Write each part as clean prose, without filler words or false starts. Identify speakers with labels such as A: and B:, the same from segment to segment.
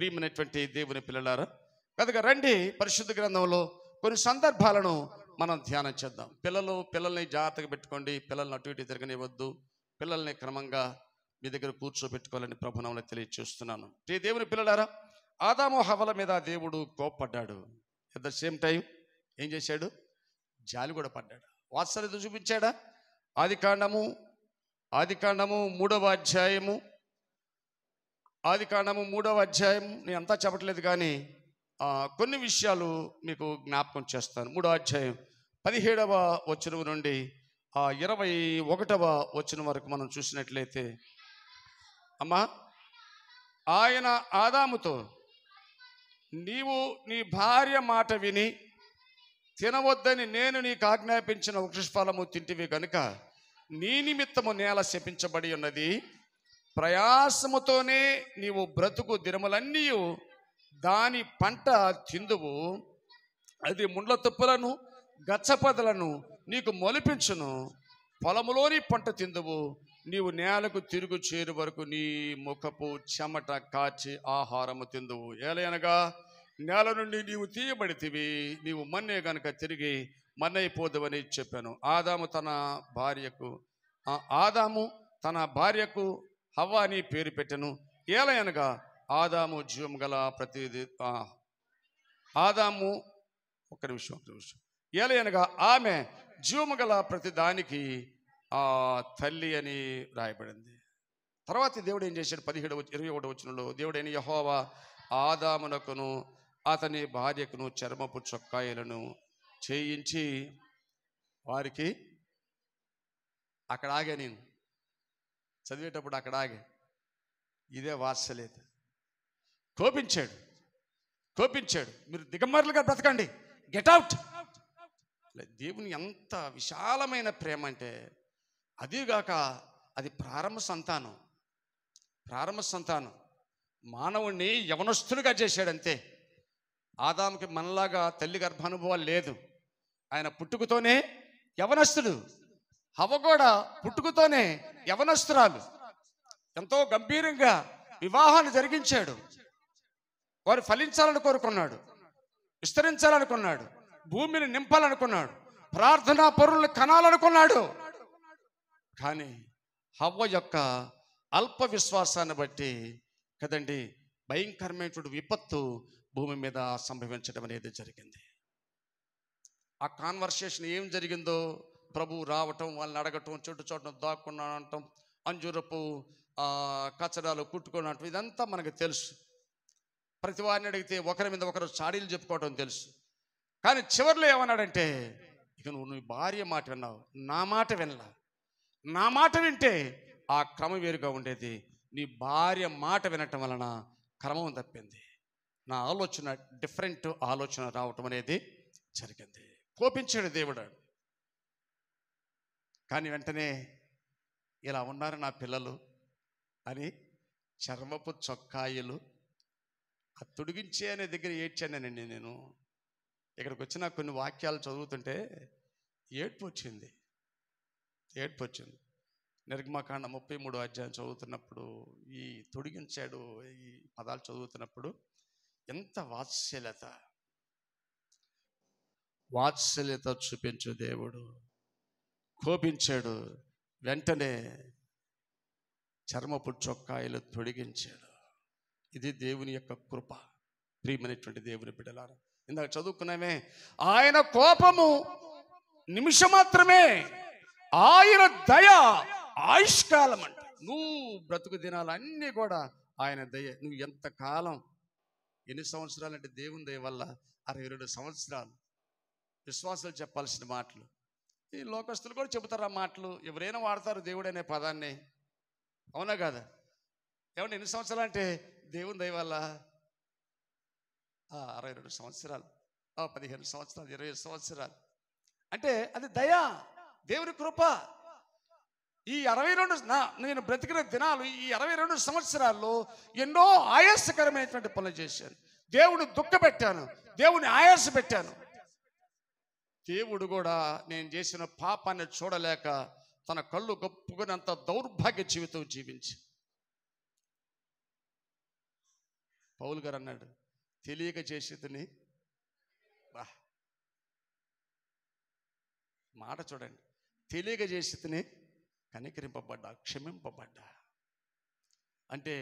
A: ప్రియమైనటువంటి దేవుని పిల్లలారా, కనుక రండి పరిశుద్ధ గ్రంథంలో కొన్ని సందర్భాలను మనం ధ్యానం చేద్దాం. పిల్లల్ని జాగ్రత్తగా పెట్టుకోండి. పిల్లల్ని అటు ఇటు తిరగనివ్వద్దు. పిల్లల్ని క్రమంగా మీ దగ్గర కూర్చోబెట్టుకోవాలని ప్రభునామములో తెలియజేస్తున్నాను. దేవుని పిల్లలారా, ఆదాము హవ్వల మీద దేవుడు కోప్పడ్డాడు. ఎట్ ద సేమ్ టైం ఏం చేశాడు? జాలి కూడా పడ్డాడు. వాత్సల్యత చూపించాడా? ఆదికాండము 3వ అధ్యాయము నేను అంతా చెప్పట్లేదు, కానీ కొన్ని విషయాలు మీకు జ్ఞాపకం చేస్తాను. 3వ అధ్యాయం 17వ వచనం నుండి 21వ వచనం వరకు మనం చూసినట్లయితే, అమ్మా, ఆయన ఆదాముతో, నీవు నీ భార్య మాట విని తినవద్దని నేను నీకు ఆజ్ఞాపించిన వృక్షఫలము తింటివి కనుక నీ నిమిత్తము నేల శపించబడి ఉన్నది. ప్రయాసముతోనే నీవు బ్రతుకు దినములన్నీ దాని పంట తిందువు. అది ముండ్ల తుప్పలను గచ్చపదలను నీకు మొలిపించును. పొలములోని పంట తిందువు. నీవు నేలకు తిరుగు చేరు వరకు నీ ముఖపు చెమట కాచి ఆహారము తిందువు. ఏలయనగా నేల నుండి నీవు తీయబడితివి, నీవు మన్నే గనుక తిరిగి మన్నైపోదువని చెప్పాను. ఆదాము తన భార్యకు హవ్వ అని పేరు పెట్టెను. ఏలయనగా ఆదాము జీవం గల ఏలయనగా ఆమె జీవము గల ప్రతి దానికి తల్లి అని రాయబడింది. తర్వాత దేవుడు ఏం చేశాడు? 21వ వచనంలో దేవుడైన యెహోవా ఆదామునకును అతని భార్యకును చర్మపు చొక్కాయలను చేయించి వారికి, అక్కడ ఆగా, నేను చదివేటప్పుడు అక్కడ ఆగా, ఇదే వాత్సల్యత. కోపించాడు. మీరు దిగమర్లుగా బ్రతకండి, గెట్ అవుట్. దేవుని ఎంత విశాలమైన ప్రేమ అంటే, అదిగాక అది ప్రారంభ సంతానం. మానవుణ్ణి యవనస్తుడిగా చేశాడంతే. ఆదాముకి మనలాగా తల్లి గర్భానుభవాలు లేదు. ఆయన పుట్టుకతోనే యవనస్తుడు. హవ్వ కూడా పుట్టుకతోనే యవనస్తురాలు. ఎంతో గంభీరంగా వివాహాన్ని జరిగించాడు. వారు ఫలించాలని కోరుకున్నాడు, విస్తరించాలనుకున్నాడు, భూమిని నింపాలనుకున్నాడు, ప్రార్థనా పరులను కనాలనుకున్నాడు. కానీ హవ్వ యొక్క అల్ప విశ్వాసాన్ని బట్టి కదండి భయంకరమైనటువంటి విపత్తు భూమి మీద సంభవించడం అనేది జరిగింది. ఆ కాన్వర్సేషన్ ఏం జరిగిందో, ప్రభువు రావటం, వాళ్ళని అడగటం, చోటం దాక్కున్నా అనటం, అంజూరపు కచ్చడాలు కుట్టుకోవడం, ఇదంతా మనకు తెలుసు. ప్రతి వారిని అడిగితే ఒకరి మీద ఒకరు చాడీలు చెప్పుకోవడం తెలుసు. కానీ చివరిలో ఏమన్నాడంటే, ఇక నువ్వు నీ భార్య మాట విన్నావు, నా మాట వినలా. నా మాట వింటే ఆ క్రమం వేరుగా ఉండేది. నీ భార్య మాట వినటం వలన క్రమం తప్పింది. నా ఆలోచన డిఫరెంట్ ఆలోచన రావటం అనేది జరిగింది. కోపించాడు దేవుడు. కానీ వెంటనే ఇలా ఉన్నారు నా పిల్లలు అని చర్మపు చొక్కాయిలు తొడిగించే అనే దగ్గర ఏడ్చానండి. నేను ఇక్కడికి వచ్చిన కొన్ని వాక్యాలు చదువుతుంటే ఏడ్పు వచ్చింది. నిర్గమకాండ 33వ అధ్యాయం చదువుతున్నప్పుడు, ఈ తొడిగించాడు ఈ పదాలు చదువుతున్నప్పుడు ఎంత వాత్సల్యత చూపించు దేవుడు. కోపించాడు, వెంటనే చర్మపు చొక్కాయలు తొడిగించాడు. ఇది దేవుని యొక్క కృప. ప్రియమైనటువంటి దేవుని బిడ్డలారా, ఇందాక చదువుకున్నామే, ఆయన కోపము నిమిషం మాత్రమే, ఆయన దయ ఆయుష్కాలం అంట. నువ్వు బ్రతుకు దినాలు అన్నీ కూడా ఆయన దయ. నువ్వు ఎంతకాలం, ఎన్ని సంవత్సరాలు అంటే దేవుని దయ వల్ల 62 సంవత్సరాలు. విశ్వాసాలు చెప్పాల్సిన మాటలు. ఈ లోకస్తులు కూడా చెబుతారు ఆ మాటలు, ఎవరైనా వాడతారు దేవుడు అనే పదాన్ని. అవునా కాదా? ఏమంటే ఎన్ని సంవత్సరాలు అంటే దేవుని దయ వల్ల 62 సంవత్సరాలు, 15 సంవత్సరాలు, 20 సంవత్సరాలు అంటే అది దయ, దేవుని కృప. ఈ 62 నేను బ్రతికిన దినాలు, ఈ 62 సంవత్సరాల్లో ఎన్నో ఆయాసకరమైనటువంటి పనులు చేశాను. దేవుని దుఃఖపెట్టాను, దేవుని ఆయాస పెట్టాను. దేవుడు కూడా నేను చేసిన పాపాన్ని చూడలేక తన కళ్ళు గొప్పుకున్నంత దౌర్భాగ్య జీవితం జీవించి పౌలు గారు అన్నాడు, తెలియక చేసేదని బా మాట చూడండి, తెలియక చేసేదని కనికరింపబడ్డా, క్షమింపబడ్డా. అంటే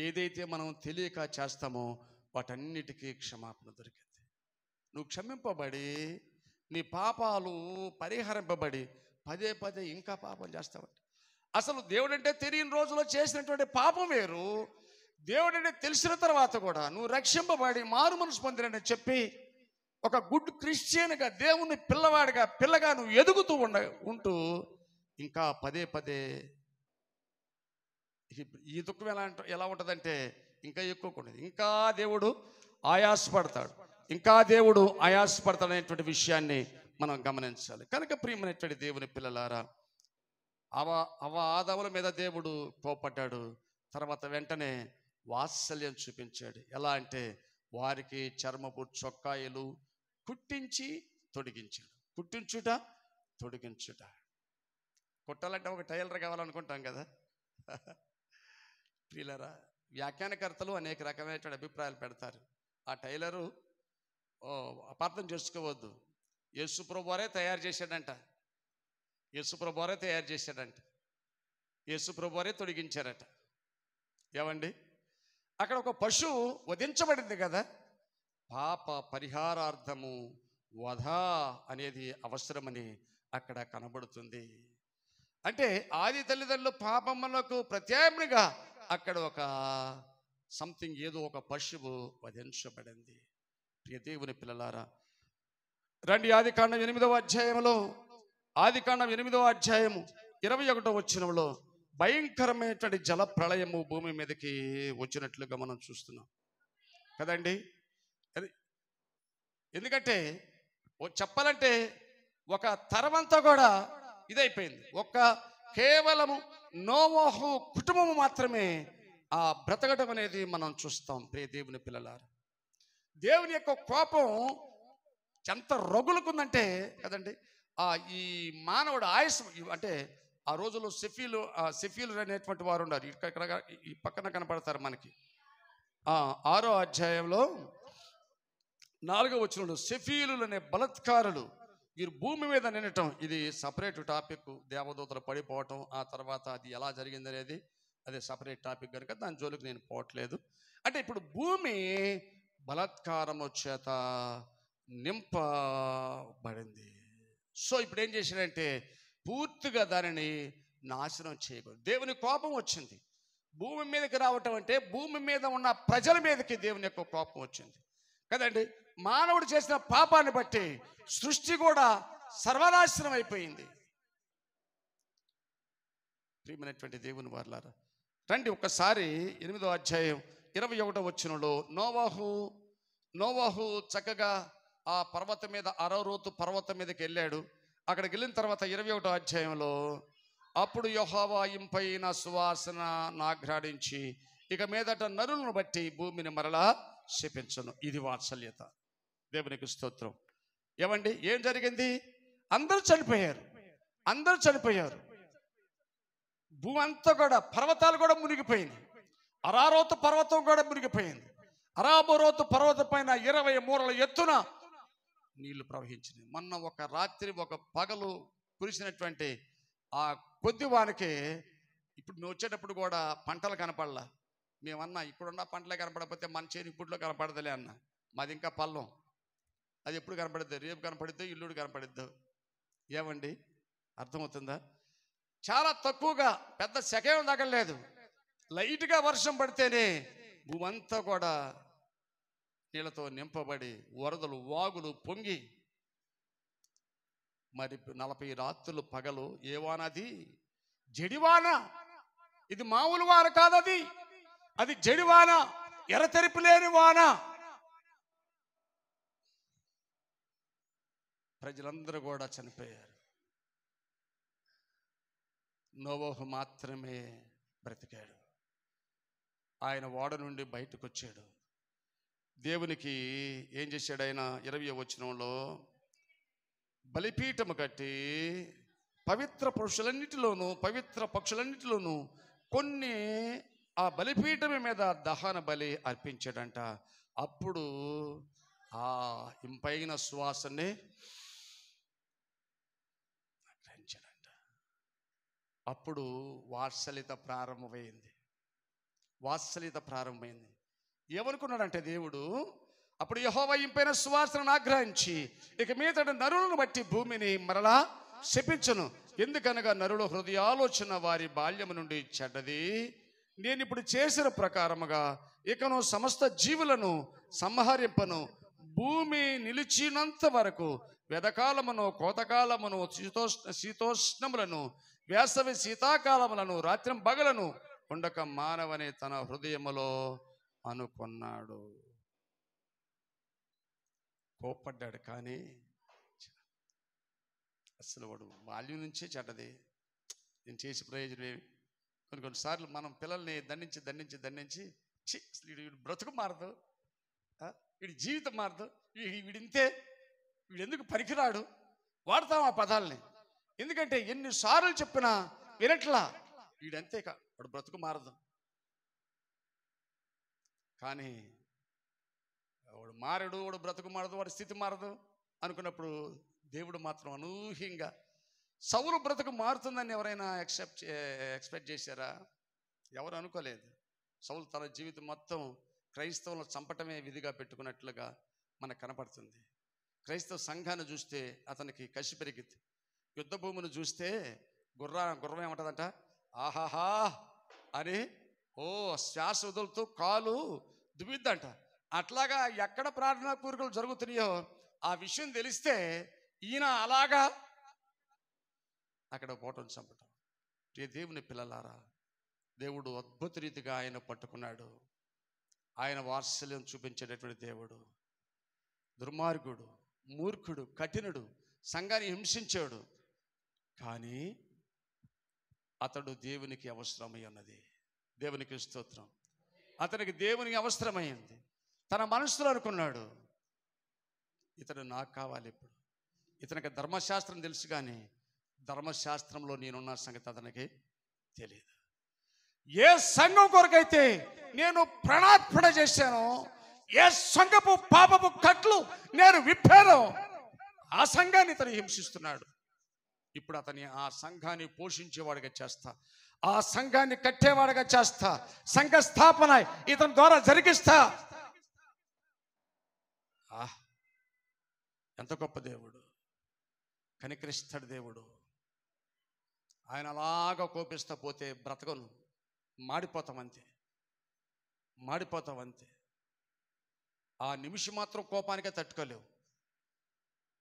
A: ఏదైతే మనం తెలియక చేస్తామో వాటన్నిటికీ క్షమాపణ దొరికింది. నువ్వు క్షమింపబడి నీ పాపాలు పరిహరింపబడి పదే పదే ఇంకా పాపం చేస్తావంట. అసలు దేవుడంటే తెలియని రోజులో చేసినటువంటి పాపం వేరు, దేవుడంటే తెలిసిన తర్వాత కూడా నువ్వు రక్షింపబడి మారు మనసు పొందినని చెప్పి ఒక గుడ్ క్రిస్టియన్గా, దేవుని పిల్లగా నువ్వు ఎదుగుతూ ఉంటూ ఇంకా పదే పదే ఈ దుఃఖం ఎలా ఉంటుందంటే ఇంకా ఎక్కువ ఉండదు. ఇంకా దేవుడు ఆయాసపడతాడు అనేటువంటి విషయాన్ని మనం గమనించాలి. కనుక ప్రియమైనటువంటి దేవుని పిల్లలారా, ఆదాముల మీద దేవుడు కోపడ్డాడు. తర్వాత వెంటనే వాత్సల్యం చూపించాడు. ఎలా అంటే వారికి చర్మపు చొక్కాయలు కుట్టించి తొడిగించాడు. తొడిగించుట. కుట్టాలంటే ఒక టైలర్ కావాలనుకుంటాం కదా. ప్రియులారా, వ్యాఖ్యానకర్తలు అనేక రకమైనటువంటి అభిప్రాయాలు పెడతారు. ఆ టైలరు అపార్థం చేసుకోవద్దు, యేసుప్రభు వారే తయారు చేశాడంట, యేసుప్రభు వారే తొడిగించారట. ఏమండి, అక్కడ ఒక పశువు వధించబడింది కదా, పాప పరిహారార్థము వధ అనేది అవసరమని అక్కడ కనబడుతుంది. అంటే ఆది తల్లిదండ్రులు పాపములకు ప్రత్యామ్నాయంగా అక్కడ ఒక సంథింగ్, ఏదో ఒక పశువు వధించబడింది. ప్రియ దేవుని పిల్లలారా, రండి ఆదికాండం 8వ అధ్యాయము 21వ వచనంలో భయంకరమైనటువంటి జల ప్రళయము భూమి మీదకి వచ్చినట్లుగా మనం చూస్తున్నాం కదండి. ఎందుకంటే చెప్పాలంటే ఒక తరమంతా కూడా ఇదైపోయింది. కేవలము నోవహు కుటుంబము మాత్రమే ఆ బ్రతకడం అనేది మనం చూస్తాం. ప్రియ దేవుని పిల్లలారా, దేవుని యొక్క కోపం ఎంత రగులుకుందంటే కదండి, ఈ మానవుడు ఆయుష్ అంటే ఆ రోజుల్లో సెఫీలు అనేటువంటి వారు ఉన్నారు. ఇక్కడ ఈ పక్కన కనపడతారు మనకి. 6వ అధ్యాయంలో 4వ వచనంలో సెఫీలు అనే బలత్కారులు వీరు భూమి మీద నిండటం, ఇది సపరేట్ టాపిక్. దేవదూతలు పడిపోవటం, ఆ తర్వాత అది ఎలా జరిగింది అనేది అదే సపరేట్ టాపిక్ కనుక దాని జోలికి నేను పోవట్లేదు. అంటే ఇప్పుడు భూమి బలాత్కారము చేత నింపబడింది. సో ఇప్పుడు ఏం చేశాడంటే పూర్తిగా దానిని నాశనం చేయకూడదు. దేవుని కోపం వచ్చింది. భూమి మీదకి రావటం అంటే భూమి మీద ఉన్న ప్రజల మీదకి దేవుని యొక్క కోపం వచ్చింది కదండి. మానవుడు చేసిన పాపాన్ని బట్టి సృష్టి కూడా సర్వనాశనం అయిపోయింది. ప్రియమైనటువంటి దేవుని వారలారా, రండి ఒక్కసారి 8వ అధ్యాయం 21వ వచనంలో నోవహు చక్కగా ఆ పర్వతం మీద, అరోరోతు పర్వతం మీదకి వెళ్ళాడు. అక్కడికి వెళ్ళిన తర్వాత 21వ అధ్యాయంలో అప్పుడు యెహోవా ఇంపైన సువాసన నాఘ్రాడించి ఇక మీదట నరులను బట్టి భూమిని మరలా శపించను. ఇది వాత్సల్యత. దేవునికి స్తోత్రం. ఏమండి, ఏం జరిగింది? అందరూ చనిపోయారు. భూమి అంతా కూడా, పర్వతాలు కూడా మునిగిపోయింది. అరారోతు పర్వతం కూడా మునిగిపోయింది. అరాబోరోతు పర్వతం పైన 20 మూరల ఎత్తున నీళ్లు ప్రవహించినాయి. మొన్న ఒక రాత్రి ఒక పగలు కురిసినటువంటి ఆ కొద్ది వానికి ఇప్పుడు నువ్వు వచ్చేటప్పుడు కూడా పంటలు కనపడలా. మేమన్నా ఇక్కడున్న పంటలే కనపడకపోతే మన చేను ఇప్పుడులో కనపడదులే అన్న. మాది ఇంకా పల్లం, అది ఎప్పుడు కనపడుద్ది? రేపు కనపడిద్దో, ఇల్లుడు కనపడిద్దో. ఏమండి, అర్థమవుతుందా? చాలా తక్కువగా, పెద్ద సెకేం తగలేదు. లైట్గా వర్షం పడితేనే భూమంతా కూడా నీళ్ళతో నింపబడి వరదలు, వాగులు పొంగి, మరి 40 రాత్రులు పగలు ఏ వానది? జడివాన. ఇది మామూలు వాన కాదది, అది జడివాన, ఎరతెరిపి లేని వాన. ప్రజలందరూ కూడా చనిపోయారు. నోవహు మాత్రమే బ్రతికాడు. ఆయన ఓడ నుండి బయటకు వచ్చాడు. దేవునికి ఏం చేశాడు ఆయన? 20వ వచనంలో బలిపీఠము కట్టి పవిత్ర పక్షులన్నిటిలోనూ కొన్ని ఆ బలిపీఠం మీద దహన బలి అర్పించాడంట. అప్పుడు ఆ ఇంపైన సువాసనని గ్రహించాడంట. అప్పుడు వాత్సల్యత ప్రారంభమైంది. వాత్సల్యత ప్రారంభమైంది. ఏమనుకున్నాడంటే దేవుడు, అప్పుడు యెహోవా ఇంపైన సువాసనను ఆగ్రహించి ఇక మీదట నరులను బట్టి భూమిని మరలా శపించును. ఎందుకనగా నరుల హృదయాలోచన వారి బాల్యము నుండి చెడ్డది. నేను ఇప్పుడు చేసిన ప్రకారముగా ఇకను సమస్త జీవులను సంహరింపను. భూమి నిలిచినంత వరకు వెదకాలమును కోతకాలమును శీతోష్ణములను వేసవి శీతాకాలములను రాత్రి పగలను ఉండక మానవని తన హృదయములో అనుకున్నాడు. కోప్పడ్డాడు, కానీ అసలు వాడు బాల్యం నుంచే చెడ్డది. నేను చేసి ప్రయోజనం ఏమి? కొన్నిసార్లు మనం పిల్లల్ని దండించి అసలు వీడి బ్రతుకు మారదు, వీడి జీవితం మారదు, వీడింతే, వీడెందుకు పనికిరాడు వాడతాం ఆ పదాలని. ఎందుకంటే ఎన్నిసార్లు చెప్పినా వినట్లా. వీడంతే, వాడు బ్రతుకు మారదు. కానీ వాడు మారడు, వాడు బ్రతుకు మారదు, వాడి స్థితి మారదు అనుకున్నప్పుడు దేవుడు మాత్రం అనూహ్యంగా సౌలు బ్రతుకు మారుతుందని ఎవరైనా ఎక్స్పెక్ట్ చేశారా? ఎవరు అనుకోలేదు. సౌలు తన జీవితం మొత్తం క్రైస్తవులను చంపటమే విధిగా పెట్టుకున్నట్లుగా మనకు కనపడుతుంది. క్రైస్తవ సంఘాన్ని చూస్తే అతనికి కసి పెరిగింది. యుద్ధ భూమిని చూస్తే గుర్రం ఏమంటుందంట, ఆహాహా అని శ్వాస వదులుతూ కాలు దువ్విద్దంట. అట్లాగా ఎక్కడ ప్రార్థనా కోరికలు జరుగుతున్నాయో ఆ విషయం తెలిస్తే ఈయన అలాగా అక్కడ పోవటం చంపటం. దేవుని పిల్లలారా, దేవుడు అద్భుత రీతిగా ఆయన పట్టుకున్నాడు. ఆయన వాత్సల్యం చూపించేటటువంటి దేవుడు. దుర్మార్గుడు, మూర్ఖుడు, కఠినుడు, సంఘాన్ని హింసించాడు, కానీ అతడు దేవునికి అవసరమై ఉన్నది. దేవునికి స్తోత్రం. అతనికి దేవునికి అవసరమైంది. తన మనసులో అనుకున్నాడు, ఇతడు నాకు కావాలి. ఇప్పుడు ఇతనికి ధర్మశాస్త్రం తెలుసు, కానీ ధర్మశాస్త్రంలో నేనున్న సంగతి అతనికి తెలియదు. ఏ సంఘం కొరకైతే నేను ప్రాణార్పణ చేశానో, ఏ సంఘపు పాపపు కట్లు నేను విప్పానో, ఆ సంఘాన్ని ఇతను హింసిస్తున్నాడు. ఇప్పుడు అతని ఆ సంఘాన్ని పోషించేవాడిగా చేస్తా, ఆ సంఘాన్ని కట్టేవాడిగా చేస్తా, సంఘ స్థాపన ఇతని ద్వారా జరిగిస్తా. ఎంత గొప్ప దేవుడు, కనికరిస్తాడు దేవుడు. ఆయన అలాగా కోపిస్తా పోతే బ్రతకను, మాడిపోతాం అంతే. ఆ నిమిషం మాత్రం కోపానికే తట్టుకోలేవు.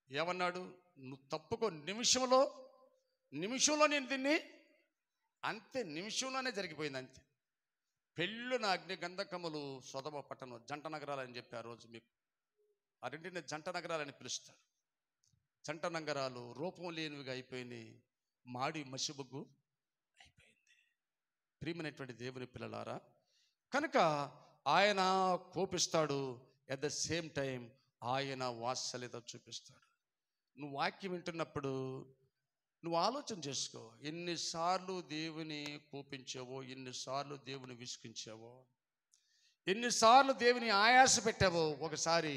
A: ఏమన్నాడు, నువ్వు తప్పుకో, నిమిషంలో నేను దీన్ని అంతే, నిమిషంలోనే జరిగిపోయింది అంతే. పెళ్ళున అగ్ని గంధకములు సొదమ పట్టణం జంట నగరాలని చెప్పి ఆ రోజు మీకు ఆ రెండింటిని జంట నగరాలని పిలుస్తారు. జంట నగరాలు రూపం లేనివిగా అయిపోయినాయి, మాడి మసిబొగ్గు అయిపోయింది. ప్రియమైనటువంటి దేవుని పిల్లలారా, కనుక ఆయన కోపిస్తాడు, ఎట్ ద సేమ్ టైం ఆయన వాత్సల్యత చూపిస్తాడు. నువ్వు వాక్యం వింటున్నప్పుడు నువ్వు ఆలోచన చేసుకో, ఎన్నిసార్లు దేవుని కోపించావో, ఎన్నిసార్లు దేవుని విసిగించావో, ఎన్నిసార్లు దేవుని ఆయాస పెట్టావో. ఒకసారి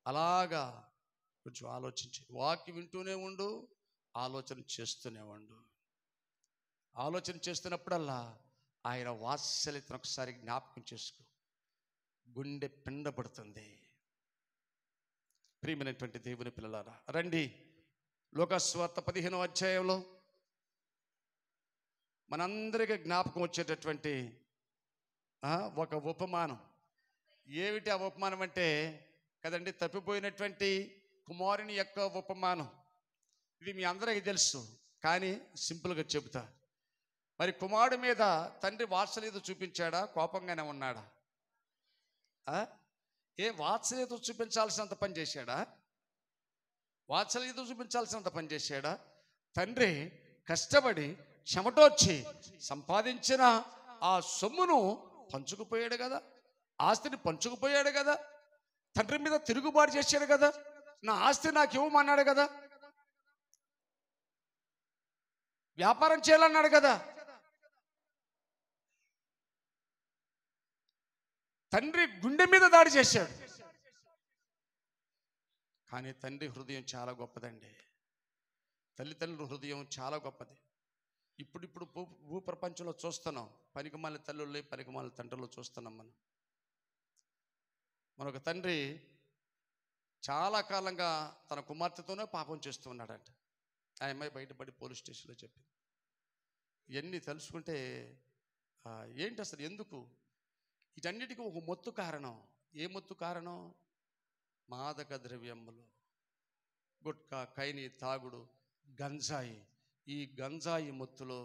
A: అలాగా కొంచెం ఆలోచించి, వాక్యం వింటూనే ఉండు, ఆలోచన చేస్తూనే ఉండు. ఆలోచన చేస్తున్నప్పుడల్లా ఆయన వాత్సల్యతను ఒకసారి జ్ఞాపకం చేసుకో, గుండె పిండపడుతుంది. ప్రియమైనటువంటి దేవుని పిల్లలారా, రండి లోకాసువార్త 15వ అధ్యాయంలో మనందరికీ జ్ఞాపకం వచ్చేటటువంటి ఒక ఉపమానం. ఏమిటి ఆ ఉపమానం అంటే కదండి, తప్పిపోయినటువంటి కుమారుని యొక్క ఉపమానం. ఇది మీ అందరికీ తెలుసు, కానీ సింపుల్గా చెబుతా. మరి కుమారుడి మీద తండ్రి వాత్సల్యత చూపించాడా, కోపంగానే ఉన్నాడా? వాత్సల్యత చూపించాల్సినంత పని చేశాడా? వాత్సల్యత చూపించాల్సినంత పని చేశాడా? తండ్రి కష్టపడి చెమటోర్చి సంపాదించిన ఆ సొమ్మును పంచుకుపోయాడు కదా, ఆస్తిని పంచుకుపోయాడు కదా, తండ్రి మీద తిరుగుబాటు చేశాడు కదా, నా ఆస్తి నాకు ఇవ్వమన్నాడు కదా, వ్యాపారం చేయాలన్నాడు కదా. తండ్రి గుండె మీద దాడి చేశాడు. కానీ తండ్రి హృదయం చాలా గొప్పదండి. తల్లిదండ్రుల హృదయం చాలా గొప్పది. ఇప్పుడు భూప్రపంచంలో చూస్తున్నాం, పనికిమాల తల్లుల్ని పనికిమాల తండ్రులు చూస్తున్నాం. మనొక తండ్రి చాలా కాలంగా తన కుమార్తెతోనే పాపం చేస్తూ ఉన్నాడంట. ఆ అమ్మాయి బయటపడి పోలీస్ స్టేషన్లో చెప్పింది. ఇవన్నీ తెలుసుకుంటే ఏంటి అసలు, ఎందుకు వీటన్నిటికీ ఒక మొత్తు కారణం. ఏ మొత్తు కారణం? మాదక ద్రవ్యములు, గుట్కా, కైని, తాగుడు, గంజాయి. ఈ గంజాయి మొత్తులో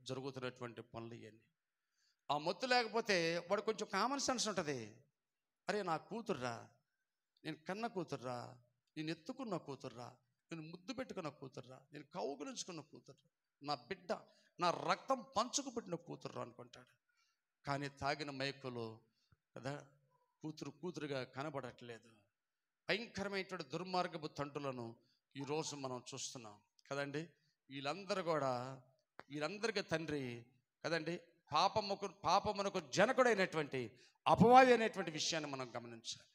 A: జరుగుతున్నటువంటి పనులు ఇవన్నీ. ఆ మొత్తు లేకపోతే వాడు కొంచెం కామన్ సెన్స్ ఉంటుంది. అరే నా కూతుర్రా, నేను కన్న కూతుర్రా, నేను ఎత్తుకున్న కూతుర్రా, నేను ముద్దు పెట్టుకున్న కూతుర్రా, నేను కౌగులించుకున్న కూతుర్రా, నా బిడ్డ, నా రక్తం పంచుకు పుట్టిన కూతుర్రా అనుకుంటాడు. కానీ తాగిన మైకులు కదా కూతురుగా కనబడట్లేదు. భయంకరమైనటువంటి దుర్మార్గపు తండ్రులను ఈరోజు మనం చూస్తున్నాం కదండి. వీళ్ళందరికీ తండ్రి కదండి పాపమునకు జనకుడైనటువంటి అపవాది అనేటువంటి విషయాన్ని మనం గమనించాలి.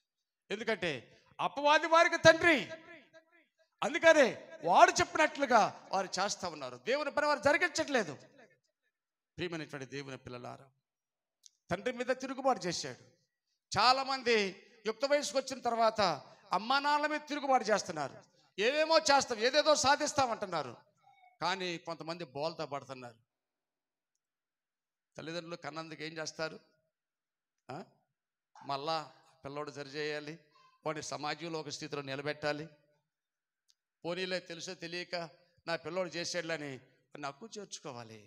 A: ఎందుకంటే అపవాది వారికి తండ్రి. అందుకనే వాడు చెప్పినట్లుగా వారు చేస్తూ ఉన్నారు. దేవుని పని వారు జరిగించట్లేదు. ప్రియమైనటువంటి దేవుని పిల్లలారా, తండ్రి మీద తిరుగుబాటు చేశాడు. చాలామంది యుక్త వయసుకు వచ్చిన తర్వాత అమ్మా నాన్నల మీద తిరుగుబాటు చేస్తున్నారు. ఏమేమో చేస్తాం, ఏదేదో సాధిస్తామంటున్నారు. కానీ కొంతమంది బోల్తా పడుతున్నారు. తల్లిదండ్రులు కన్నందుకు ఏం చేస్తారు? మళ్ళా పిల్లోడు సరిచేయాలి, వాడిని సమాజంలో ఒక స్థితిలో నిలబెట్టాలి. పోనీలే తెలుసో తెలియక నా పిల్లోడు చేసేళ్ళని నాకు చేర్చుకోవాలి.